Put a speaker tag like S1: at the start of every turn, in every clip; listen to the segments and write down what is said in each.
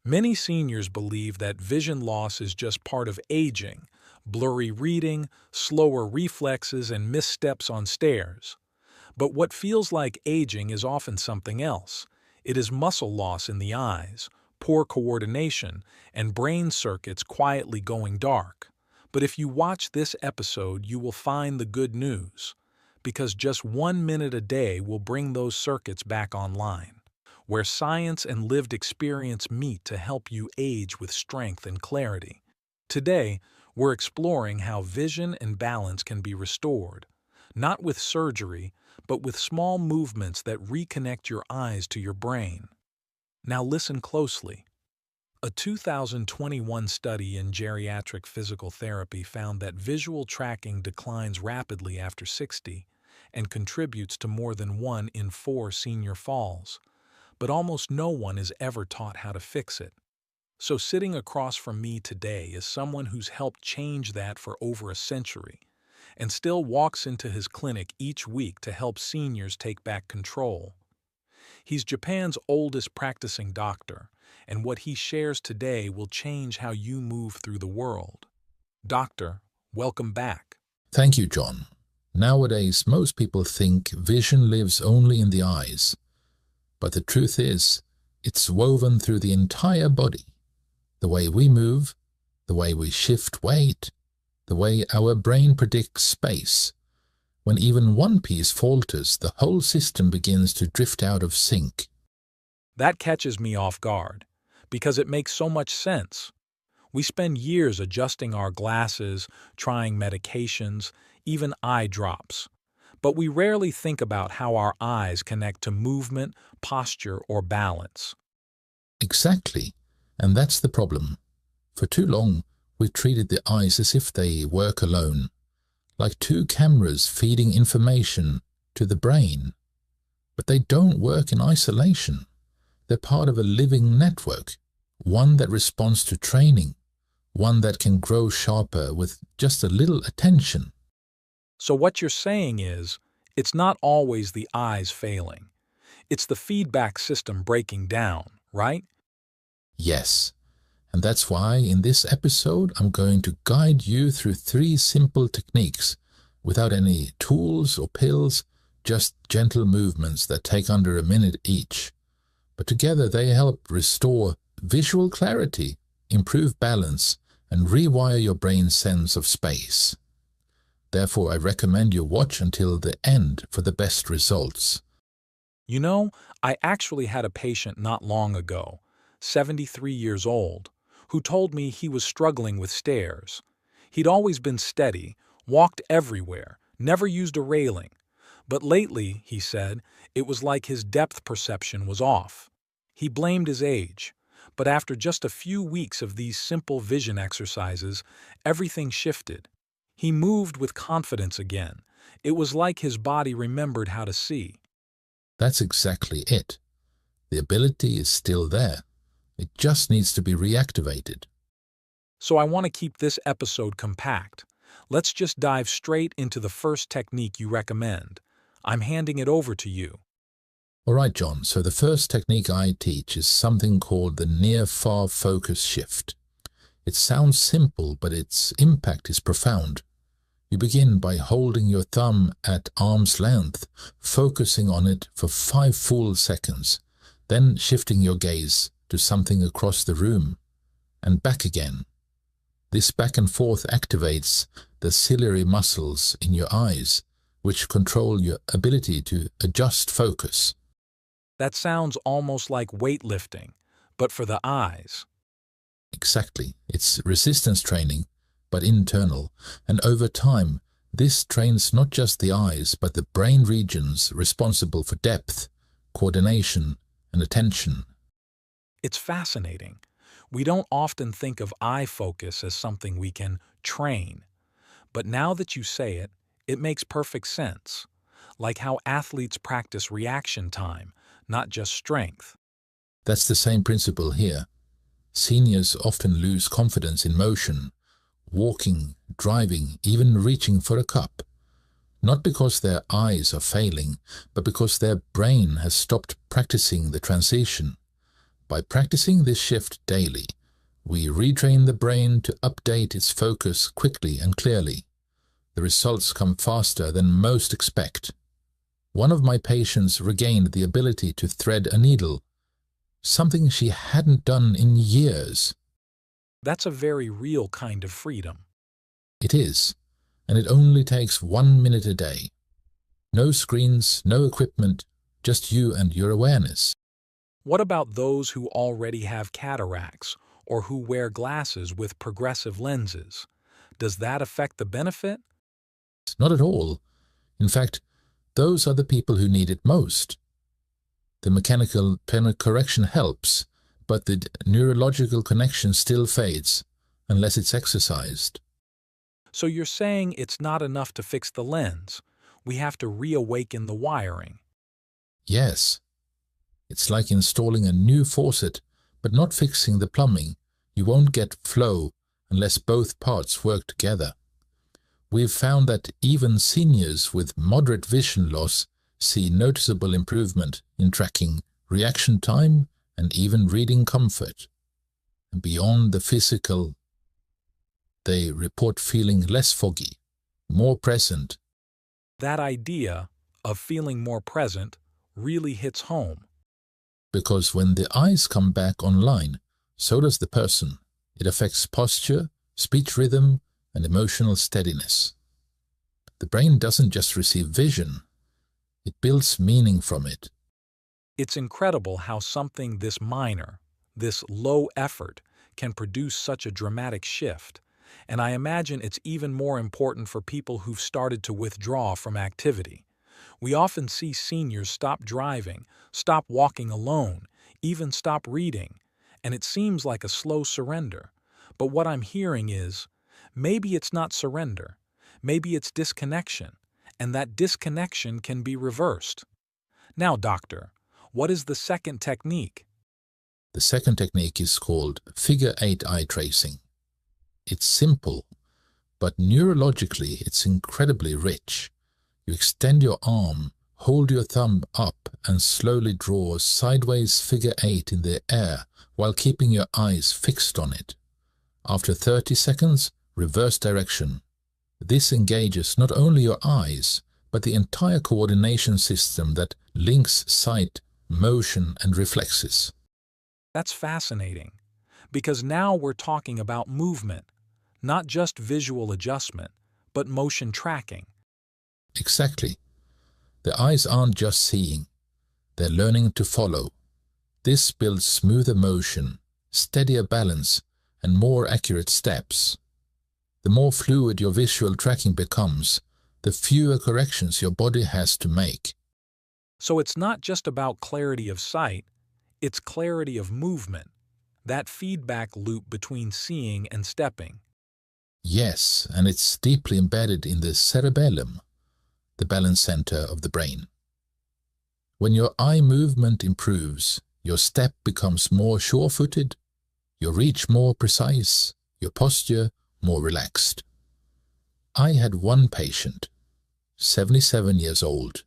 S1: Many seniors believe that vision loss is just part of aging, blurry reading, slower reflexes, and missteps on stairs. But what feels like aging is often something else. It is muscle loss in the eyes, poor coordination, and brain circuits quietly going dark. But if you watch this episode, you will find the good news, because just 1 minute a day will bring those circuits back online, where science and lived experience meet to help you age with strength and clarity. Today, we're exploring how vision and balance can be restored, not with surgery, but with small movements that reconnect your eyes to your brain. Now listen closely. A 2021 study in geriatric physical therapy found that visual tracking declines rapidly after 60 and contributes to more than 1 in 4 senior falls. But almost no one is ever taught how to fix it. So sitting across from me today is someone who's helped change that for over a century and still walks into his clinic each week to help seniors take back control. He's Japan's oldest practicing doctor, and what he shares today will change how you move through the world. Doctor, welcome back.
S2: Thank you, John. Nowadays, most people think vision lives only in the eyes. But the truth is, it's woven through the entire body. The way we move, the way we shift weight, the way our brain predicts space. When even one piece falters, the whole system begins to drift out of sync.
S1: That catches me off guard, because it makes so much sense. We spend years adjusting our glasses, trying medications, even eye drops. But we rarely think about how our eyes connect to movement, posture, or balance.
S2: Exactly, and that's the problem. For too long, we've treated the eyes as if they work alone, like two cameras feeding information to the brain. But they don't work in isolation. They're part of a living network, one that responds to training, one that can grow sharper with just a little attention.
S1: So what you're saying is, it's not always the eyes failing. It's the feedback system breaking down, right?
S2: Yes, and that's why in this episode I'm going to guide you through 3 simple techniques, without any tools or pills, just gentle movements that take under a minute each. But together they help restore visual clarity, improve balance, and rewire your brain's sense of space. Therefore, I recommend you watch until the end for the best results.
S1: You know, I actually had a patient not long ago, 73 years old, who told me he was struggling with stairs. He'd always been steady, walked everywhere, never used a railing. But lately, he said, it was like his depth perception was off. He blamed his age. But after just a few weeks of these simple vision exercises, everything shifted. He moved with confidence again. It was like his body remembered how to see.
S2: That's exactly it. The ability is still there. It just needs to be reactivated.
S1: So I want to keep this episode compact. Let's just dive straight into the first technique you recommend. I'm handing it over to you.
S2: All right, John, so the first technique I teach is something called the near-far focus shift. It sounds simple, but its impact is profound. You begin by holding your thumb at arm's length, focusing on it for 5 full seconds, then shifting your gaze to something across the room, and back again. This back and forth activates the ciliary muscles in your eyes, which control your ability to adjust focus.
S1: That sounds almost like weightlifting, but for the eyes.
S2: Exactly. It's resistance training, but internal, and over time, this trains not just the eyes, but the brain regions responsible for depth, coordination, and attention.
S1: It's fascinating. We don't often think of eye focus as something we can train. But now that you say it, it makes perfect sense. Like how athletes practice reaction time, not just strength.
S2: That's the same principle here. Seniors often lose confidence in motion, walking, driving, even reaching for a cup. Not because their eyes are failing, but because their brain has stopped practicing the transition. By practicing this shift daily, we retrain the brain to update its focus quickly and clearly. The results come faster than most expect. One of my patients regained the ability to thread a needle, something she hadn't done in years.
S1: That's a very real kind of freedom.
S2: It is, and it only takes 1 minute a day. No screens, no equipment, just you and your awareness.
S1: What about those who already have cataracts or who wear glasses with progressive lenses? Does that affect the benefit?
S2: Not at all. In fact, those are the people who need it most. The mechanical pen correction helps, but the neurological connection still fades unless it's exercised.
S1: So you're saying it's not enough to fix the lens. We have to reawaken the wiring.
S2: Yes. It's like installing a new faucet, but not fixing the plumbing. You won't get flow unless both parts work together. We've found that even seniors with moderate vision loss see noticeable improvement in tracking reaction time and even reading comfort. And beyond the physical, they report feeling less foggy, more present.
S1: That idea of feeling more present really hits home.
S2: Because when the eyes come back online, so does the person. It affects posture, speech rhythm, and emotional steadiness. The brain doesn't just receive vision, it builds meaning from it.
S1: It's incredible how something this minor, this low effort, can produce such a dramatic shift. And I imagine it's even more important for people who've started to withdraw from activity. We often see seniors stop driving, stop walking alone, even stop reading, and it seems like a slow surrender. But what I'm hearing is, maybe it's not surrender, maybe it's disconnection, and that disconnection can be reversed. Now, doctor, what is the second technique?
S2: The second technique is called figure-8 eye tracing. It's simple, but neurologically it's incredibly rich. You extend your arm, hold your thumb up and slowly draw a sideways figure-8 in the air while keeping your eyes fixed on it. After 30 seconds, reverse direction. This engages not only your eyes, but the entire coordination system that links sight, motion, and reflexes.
S1: That's fascinating, because now we're talking about movement, not just visual adjustment, but motion tracking.
S2: Exactly. The eyes aren't just seeing, they're learning to follow. This builds smoother motion, steadier balance, and more accurate steps. The more fluid your visual tracking becomes, the fewer corrections your body has to make.
S1: So it's not just about clarity of sight, it's clarity of movement, that feedback loop between seeing and stepping.
S2: Yes, and it's deeply embedded in the cerebellum, the balance center of the brain. When your eye movement improves, your step becomes more sure-footed, your reach more precise, your posture more relaxed. I had one patient, 77 years old,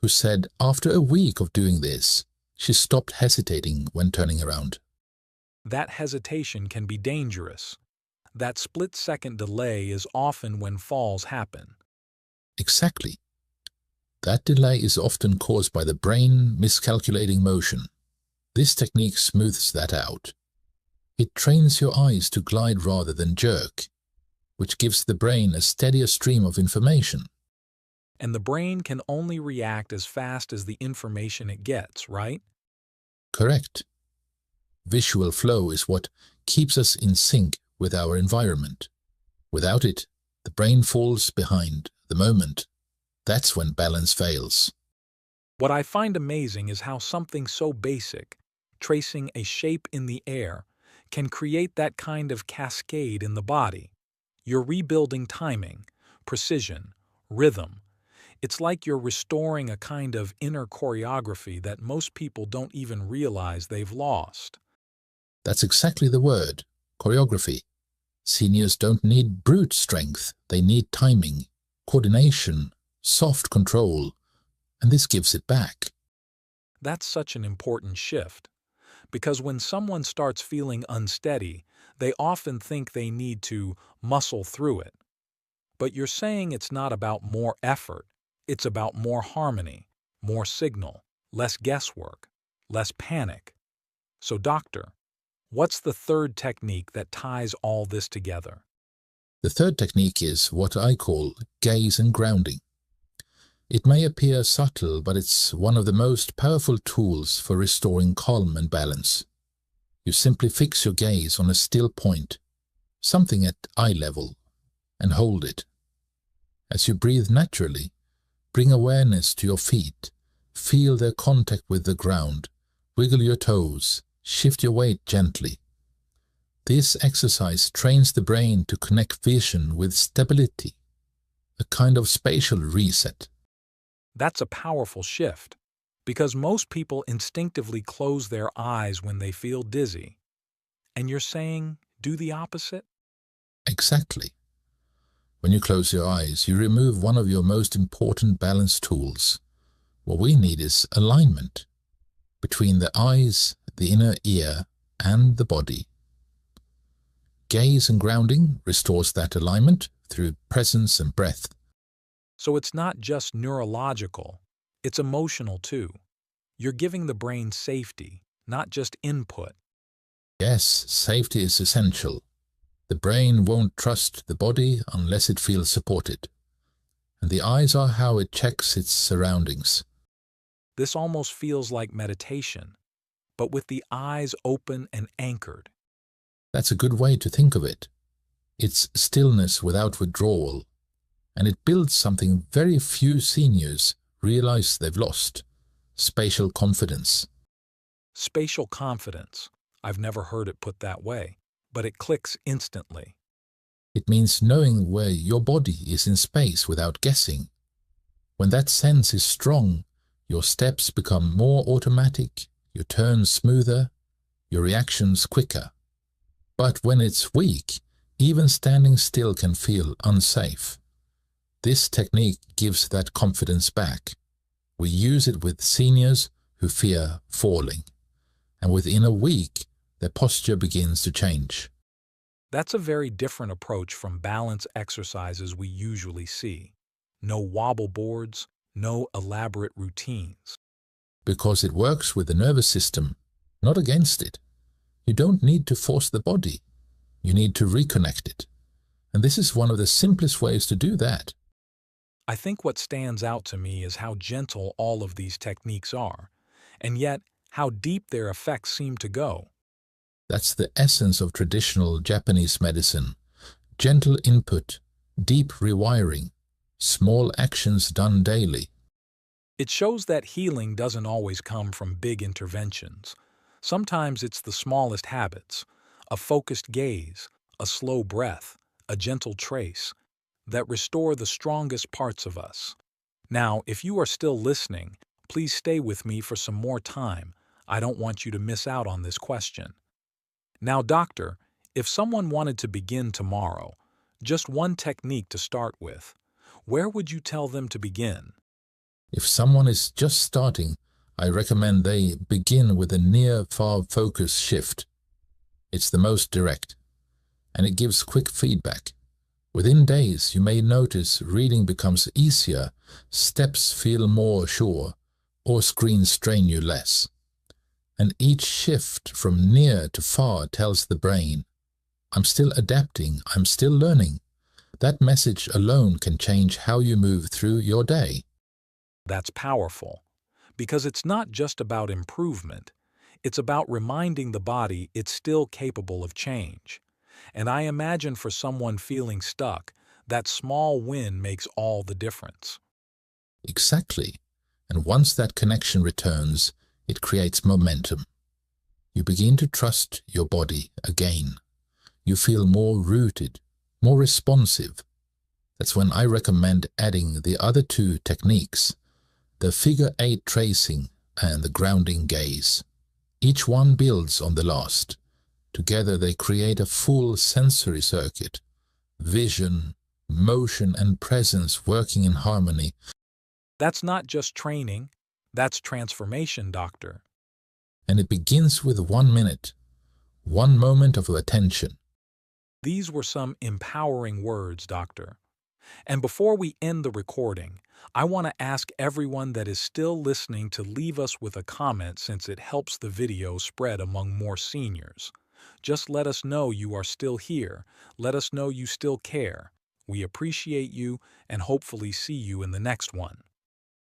S2: who said after a week of doing this, she stopped hesitating when turning around.
S1: That hesitation can be dangerous. That split-second delay is often when falls happen.
S2: Exactly. That delay is often caused by the brain miscalculating motion. This technique smooths that out. It trains your eyes to glide rather than jerk, which gives the brain a steadier stream of information.
S1: And the brain can only react as fast as the information it gets, right?
S2: Correct. Visual flow is what keeps us in sync with our environment. Without it, the brain falls behind the moment. That's when balance fails.
S1: What I find amazing is how something so basic, tracing a shape in the air, can create that kind of cascade in the body. You're rebuilding timing, precision, rhythm. It's like you're restoring a kind of inner choreography that most people don't even realize they've lost.
S2: That's exactly the word, choreography. Seniors don't need brute strength, they need timing, coordination, soft control, and this gives it back.
S1: That's such an important shift, because when someone starts feeling unsteady, they often think they need to muscle through it. But you're saying it's not about more effort, it's about more harmony, more signal, less guesswork, less panic. So, doctor, what's the third technique that ties all this together?
S2: The third technique is what I call gaze and grounding. It may appear subtle, but it's one of the most powerful tools for restoring calm and balance. You simply fix your gaze on a still point, something at eye level, and hold it. As you breathe naturally, bring awareness to your feet, feel their contact with the ground, wiggle your toes, shift your weight gently. This exercise trains the brain to connect vision with stability, a kind of spatial reset.
S1: That's a powerful shift, because most people instinctively close their eyes when they feel dizzy. And you're saying do the opposite?
S2: Exactly. When you close your eyes, you remove one of your most important balance tools. What we need is alignment between the eyes, the inner ear, and the body. Gaze and grounding restores that alignment through presence and breath.
S1: So it's not just neurological, it's emotional too. You're giving the brain safety, not just input.
S2: Yes, safety is essential. The brain won't trust the body unless it feels supported. And the eyes are how it checks its surroundings.
S1: This almost feels like meditation, but with the eyes open and anchored.
S2: That's a good way to think of it. It's stillness without withdrawal, and it builds something very few seniors realize they've lost: spatial confidence.
S1: Spatial confidence. I've never heard it put that way, but it clicks instantly.
S2: It means knowing where your body is in space without guessing. When that sense is strong, your steps become more automatic, your turns smoother, your reactions quicker. But when it's weak, even standing still can feel unsafe. This technique gives that confidence back. We use it with seniors who fear falling, and within a week, their posture begins to change.
S1: That's a very different approach from balance exercises we usually see. No wobble boards, no elaborate routines.
S2: Because it works with the nervous system, not against it. You don't need to force the body. You need to reconnect it. And this is one of the simplest ways to do that.
S1: I think what stands out to me is how gentle all of these techniques are, and yet how deep their effects seem to go.
S2: That's the essence of traditional Japanese medicine. Gentle input, deep rewiring, small actions done daily.
S1: It shows that healing doesn't always come from big interventions. Sometimes it's the smallest habits, a focused gaze, a slow breath, a gentle trace, that restore the strongest parts of us. Now, if you are still listening, please stay with me for some more time. I don't want you to miss out on this question. Now, doctor, if someone wanted to begin tomorrow, just one technique to start with, where would you tell them to begin?
S2: If someone is just starting, I recommend they begin with a near-far focus shift. It's the most direct, and it gives quick feedback. Within days, you may notice reading becomes easier, steps feel more sure, or screens strain you less. And each shift from near to far tells the brain, I'm still adapting, I'm still learning. That message alone can change how you move through your day.
S1: That's powerful, because it's not just about improvement, it's about reminding the body it's still capable of change. And I imagine for someone feeling stuck, that small win makes all the difference.
S2: Exactly. And once that connection returns, it creates momentum. You begin to trust your body again. You feel more rooted, more responsive. That's when I recommend adding the other two techniques, the figure 8 tracing and the grounding gaze. Each one builds on the last. Together they create a full sensory circuit. Vision, motion, and presence working in harmony.
S1: That's not just training, that's transformation, doctor.
S2: And it begins with 1 minute, 1 moment of attention.
S1: These were some empowering words, Doctor. And before we end the recording, I want to ask everyone that is still listening to leave us with a comment since it helps the video spread among more seniors. Just let us know you are still here. Let us know you still care. We appreciate you and hopefully see you in the next one.